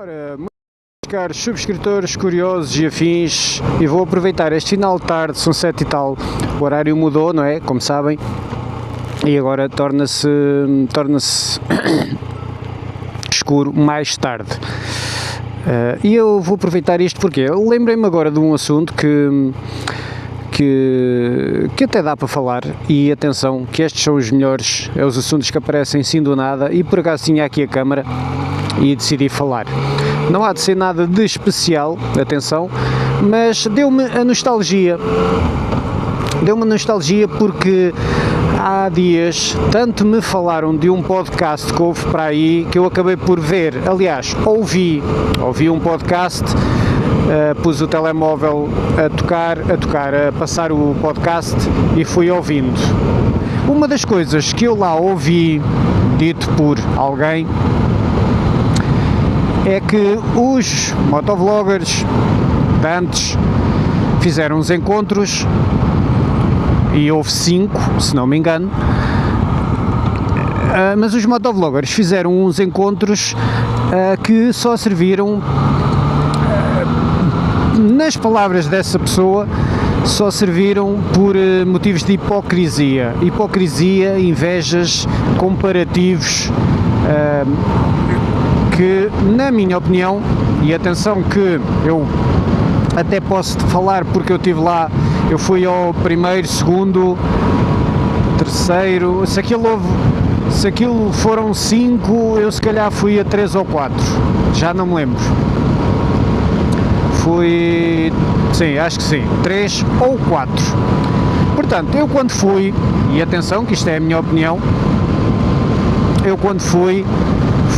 Ora, meus caros subscritores, curiosos e afins, e vou aproveitar este final de tarde, são 7 e tal, o horário mudou, não é? Como sabem, e agora torna-se escuro mais tarde. E eu vou aproveitar isto porque eu lembrei-me agora de um assunto que até dá para falar, e atenção, que estes são os melhores, é os assuntos que aparecem sim do nada, e por acaso tinha aqui a câmara e decidi falar. Não há de ser nada de especial, atenção, mas deu-me nostalgia porque há dias tanto me falaram de um podcast que houve para aí que eu acabei por ver, aliás, ouvi um podcast. Pus o telemóvel a passar o podcast e fui ouvindo. Uma das coisas que eu lá ouvi, dito por alguém, é que os motovloggers de antes fizeram uns encontros, e houve 5, se não me engano, mas os motovloggers fizeram uns encontros que só serviram, nas palavras dessa pessoa, só serviram por motivos de hipocrisia, invejas, comparativos, que, na minha opinião, e atenção que eu até posso falar porque eu estive lá, eu fui ao primeiro, segundo, terceiro, se aquilo foram 5, eu se calhar fui a 3 ou 4, já não me lembro. Sim, acho que sim, 3 ou 4. Portanto, eu quando fui, e atenção que isto é a minha opinião, eu quando fui,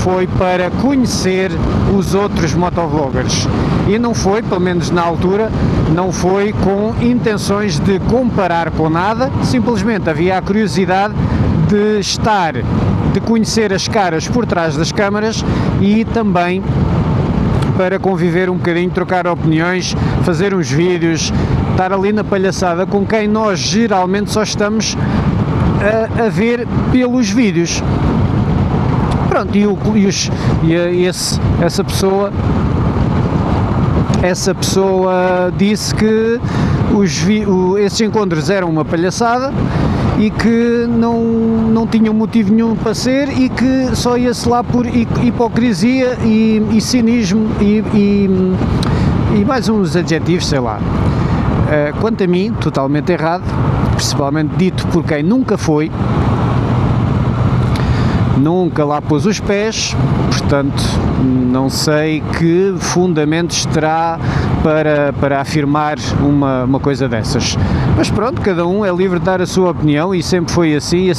foi para conhecer os outros motovloggers, e não foi, pelo menos na altura, não foi com intenções de comparar com nada, simplesmente havia a curiosidade de conhecer as caras por trás das câmaras, e também para conviver um bocadinho, trocar opiniões, fazer uns vídeos, estar ali na palhaçada com quem nós geralmente só estamos a ver pelos vídeos. Pronto, essa pessoa disse que esses encontros eram uma palhaçada e que não tinham motivo nenhum para ser, e que só ia-se lá por hipocrisia e cinismo e mais uns adjetivos, sei lá. Quanto a mim, totalmente errado, principalmente dito por quem nunca foi, nunca lá pôs os pés, portanto não sei que fundamentos terá para afirmar uma coisa dessas. Mas pronto, cada um é livre de dar a sua opinião, e sempre foi assim,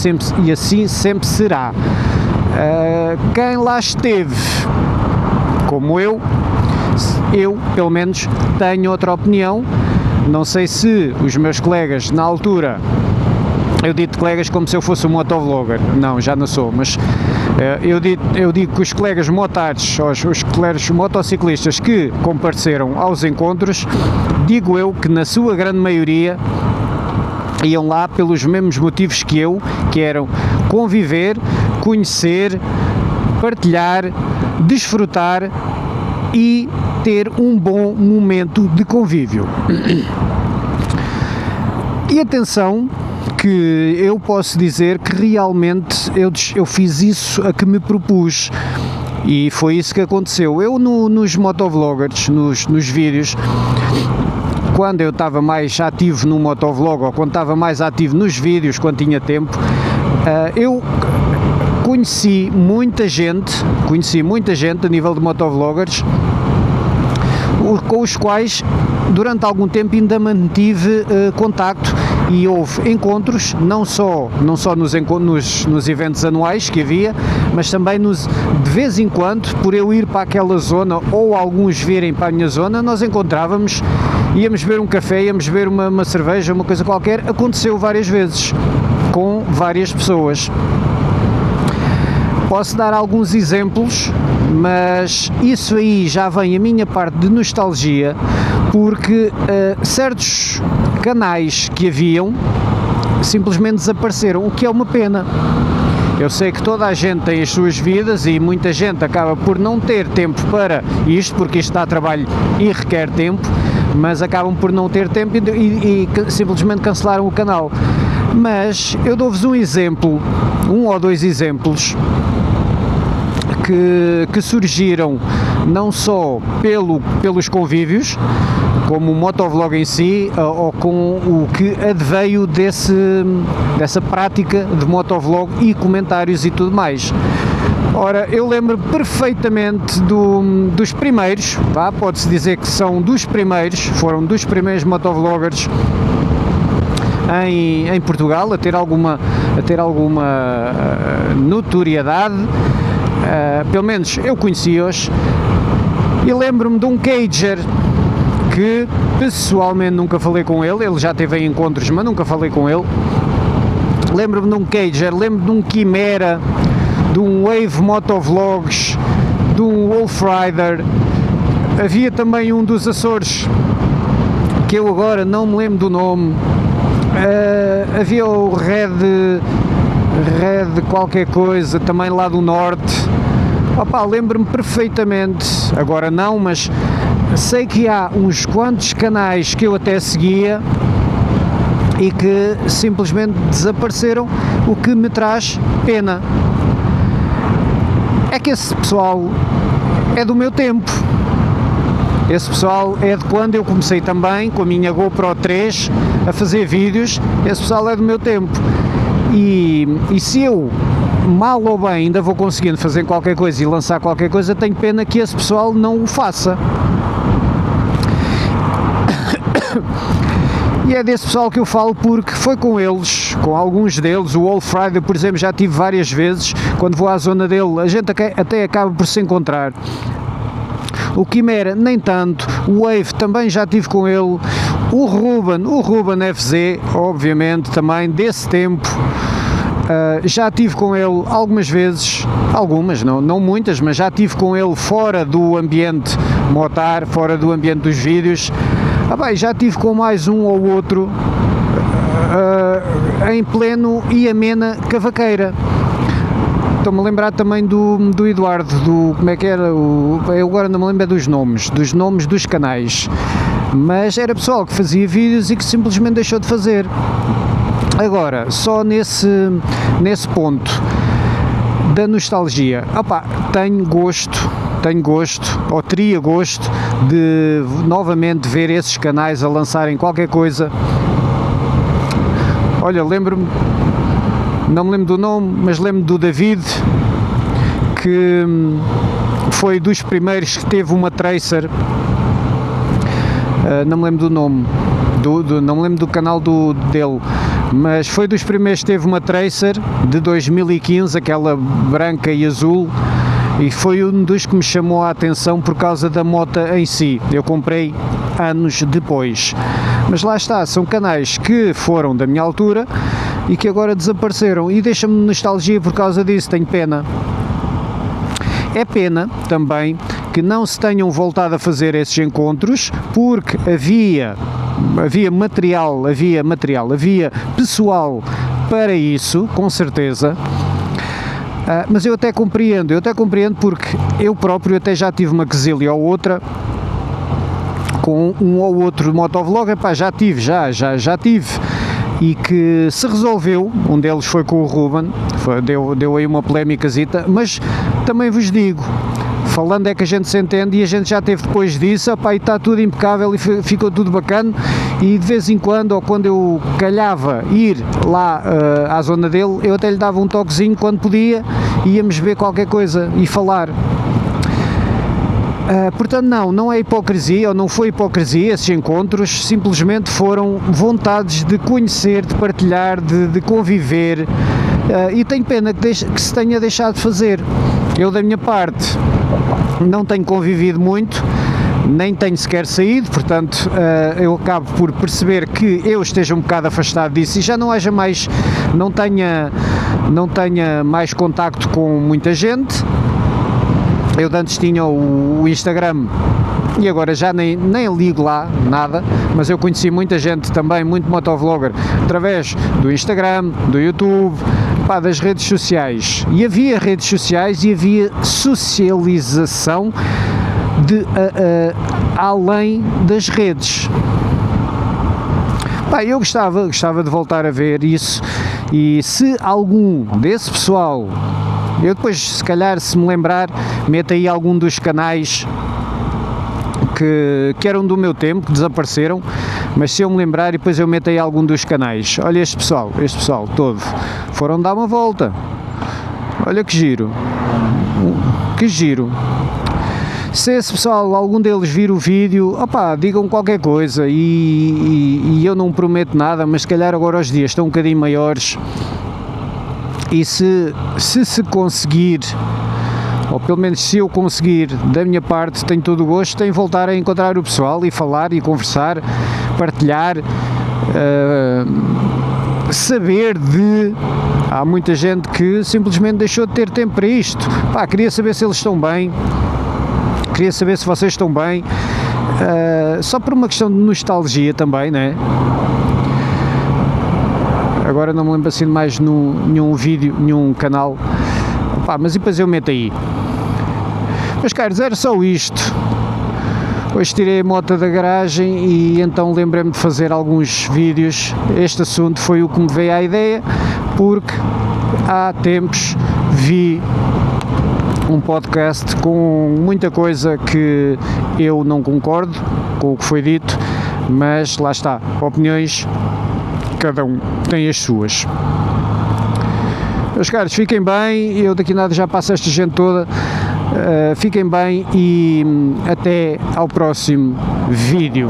e assim sempre será. Quem lá esteve, como eu pelo menos tenho outra opinião. Não sei se os meus colegas na altura, eu digo colegas como se eu fosse um motovlogger, não, já não sou, mas eu digo que os colegas motards, os colegas motociclistas que compareceram aos encontros, digo eu que na sua grande maioria iam lá pelos mesmos motivos que eu, que eram conviver, conhecer, partilhar, desfrutar e ter um bom momento de convívio. E atenção, que eu posso dizer que realmente eu fiz isso a que me propus, e foi isso que aconteceu. Eu nos motovloggers, nos vídeos, quando eu estava mais ativo no motovlog, ou quando estava mais ativo nos vídeos, quando tinha tempo, eu conheci muita gente a nível de motovloggers, com os quais durante algum tempo ainda mantive contacto, e houve encontros, não só nos eventos anuais que havia, mas também de vez em quando, por eu ir para aquela zona, ou alguns virem para a minha zona, nós encontrávamos, íamos beber um café, íamos beber uma cerveja, uma coisa qualquer. Aconteceu várias vezes, com várias pessoas. Posso dar alguns exemplos, mas isso aí já vem a minha parte de nostalgia, porque certos canais que haviam simplesmente desapareceram, o que é uma pena. Eu sei que toda a gente tem as suas vidas e muita gente acaba por não ter tempo para isto, porque isto dá trabalho e requer tempo, mas acabam por não ter tempo e simplesmente cancelaram o canal. Mas eu dou-vos um exemplo, um ou dois exemplos que surgiram não só pelos convívios, como o motovlog em si, ou com o que adveio dessa prática de motovlog e comentários e tudo mais. Ora, eu lembro perfeitamente dos primeiros, pode-se dizer que são dos primeiros, foram dos primeiros motovloggers em Portugal a ter alguma notoriedade, pelo menos eu conheci-os, e lembro-me de um Cager que pessoalmente nunca falei com ele já teve em encontros, mas nunca falei com ele. Lembro-me de um Cager, lembro-me de um Quimera, de um Wave Motovlogs, de um Wolf Rider. Havia também um dos Açores, que eu agora não me lembro do nome. Havia o Red qualquer coisa, também lá do norte. Lembro-me perfeitamente, agora não, mas sei que há uns quantos canais que eu até seguia e que simplesmente desapareceram, o que me traz pena. É que esse pessoal é do meu tempo. Esse pessoal é de quando eu comecei também com a minha GoPro 3 a fazer vídeos. Esse pessoal é do meu tempo. E se eu, mal ou bem, ainda vou conseguindo fazer qualquer coisa e lançar qualquer coisa, tenho pena que esse pessoal não o faça. E é desse pessoal que eu falo porque foi com eles, com alguns deles. O Wolf Rider, por exemplo, já tive várias vezes. Quando vou à zona dele, a gente até acaba por se encontrar. O Quimera nem tanto, o Wave também já tive com ele, o Ruben FZ, obviamente também desse tempo, já tive com ele algumas vezes, não muitas, mas já tive com ele fora do ambiente motar, fora do ambiente dos vídeos. Já tive com mais um ou outro em pleno e amena cavaqueira. Estou-me a lembrar também do Eduardo, como é que era, eu agora não me lembro dos nomes dos canais, mas era pessoal que fazia vídeos e que simplesmente deixou de fazer. Agora, só nesse ponto da nostalgia, tenho gosto, ou teria gosto de novamente ver esses canais a lançarem qualquer coisa. Olha, lembro-me, não me lembro do nome, mas lembro do David, que foi dos primeiros que teve uma Tracer, não me lembro do nome, não me lembro do canal dele, mas foi dos primeiros que teve uma Tracer de 2015, aquela branca e azul, e foi um dos que me chamou a atenção por causa da moto em si. Eu comprei anos depois, mas lá está, são canais que foram da minha altura e que agora desapareceram, e deixa-me nostalgia por causa disso. Tenho pena. É pena também que não se tenham voltado a fazer esses encontros, porque havia pessoal para isso, com certeza. Mas eu até compreendo porque eu próprio até já tive uma quesilha ou outra com um ou outro motovlog, já tive, e que se resolveu. Um deles foi com o Ruben, deu aí uma polémicazita, mas também vos digo, falando é que a gente se entende, e a gente já teve depois disso, e está tudo impecável e ficou tudo bacana, e de vez em quando, ou quando eu calhava ir lá à zona dele, eu até lhe dava um toquezinho quando podia, íamos ver qualquer coisa e falar. Portanto, não é hipocrisia, ou não foi hipocrisia esses encontros, simplesmente foram vontades de conhecer, de partilhar, de conviver, e tenho pena que se tenha deixado de fazer. Eu, da minha parte, não tenho convivido muito, nem tenho sequer saído, portanto eu acabo por perceber que eu esteja um bocado afastado disso e já não tenha mais contacto com muita gente. Eu antes tinha o Instagram e agora já nem ligo lá nada, mas eu conheci muita gente também, muito motovlogger, através do Instagram, do YouTube, das redes sociais. E havia redes sociais e havia socialização além das redes. Eu gostava de voltar a ver isso, e se algum desse pessoal, eu depois, se calhar, se me lembrar, meto aí algum dos canais que eram do meu tempo, que desapareceram, mas se eu me lembrar, e depois eu meto aí algum dos canais. Olha este pessoal todo, foram dar uma volta. Olha que giro. Se esse pessoal, algum deles vir o vídeo, digam qualquer coisa, e eu não prometo nada, mas se calhar agora os dias estão um bocadinho maiores, e se conseguir, ou pelo menos se eu conseguir, da minha parte, tenho todo o gosto em voltar a encontrar o pessoal e falar e conversar, partilhar, saber de... Há muita gente que simplesmente deixou de ter tempo para isto. Queria saber se eles estão bem, queria saber se vocês estão bem, só por uma questão de nostalgia também, né? Agora não me lembro assim de mais nenhum vídeo, nenhum canal, mas depois eu meto aí. Mas caros, era só isto. Hoje tirei a moto da garagem e então lembrei-me de fazer alguns vídeos. Este assunto foi o que me veio à ideia, porque há tempos vi um podcast com muita coisa que eu não concordo com o que foi dito, mas lá está, opiniões, cada um tem as suas. Meus caros, fiquem bem, eu daqui a nada já passo esta gente toda, fiquem bem e até ao próximo vídeo.